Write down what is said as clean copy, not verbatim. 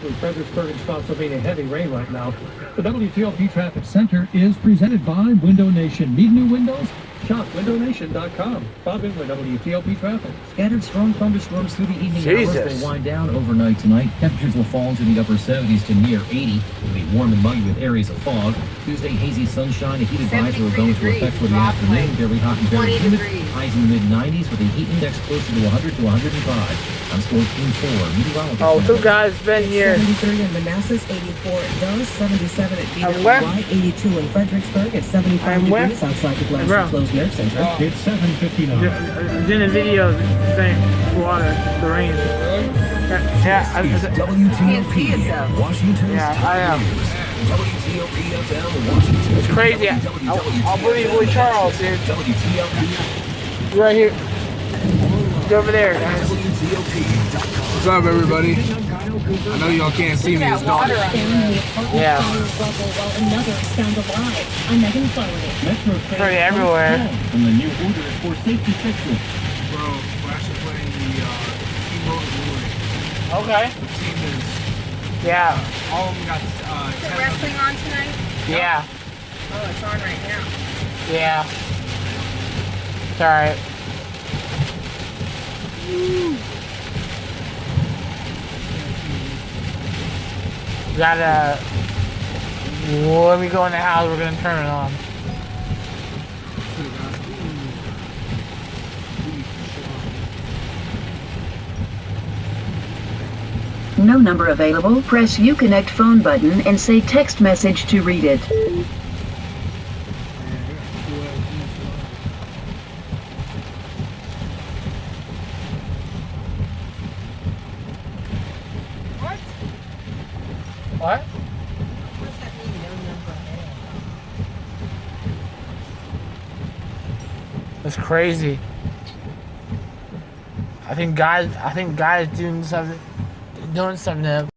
Through Fredericksburg and Spotsylvania, heavy rain right now. The WTOP Traffic Center is presented by Window Nation. Need new windows? Shop windownation.com. Bob Inwood, WTOP Traffic. Scattered strong thunderstorms through the evening hours. They wind down overnight tonight. Temperatures will fall into the upper 70s to near 80. It'll be warm and muggy with areas of fog. Tuesday, hazy sunshine. A heat advisory will go into effect for the afternoon. Very hot and very humid. Highs in the mid-90s with a heat index closer to 100 to 105. I'm Storm Team 4. Meteorologist. Oh, two guys been here. 73 in Manassas, 84 at Dulles, 77 at BWI, 82 in Fredericksburg, at 75 degrees outside the Glass Enclosed Nerve Center. It's 7:59. In the video, thing, water, the rain. Yeah, WTOP, Washington. Yeah, I am. WTOP FM, Washington. It's crazy. I'll believe with Charles, dude. WTOP. Right here. He's over there, guys. What's up, everybody? I know y'all can't see me. It's dark. Yeah. Pretty everywhere. And the new order is for safety fixes. Bro, we're actually playing the Team Road. Okay. The team is... Yeah. All of them got... Is the wrestling on tonight? Yeah. Oh, it's on right now. Yeah. It's alright. Gotta... When we go in the house, we're gonna turn it on. No number available. Press Uconnect phone button and say text message to read it. What? What? What does that mean, no number available? That's crazy. I think guys doing something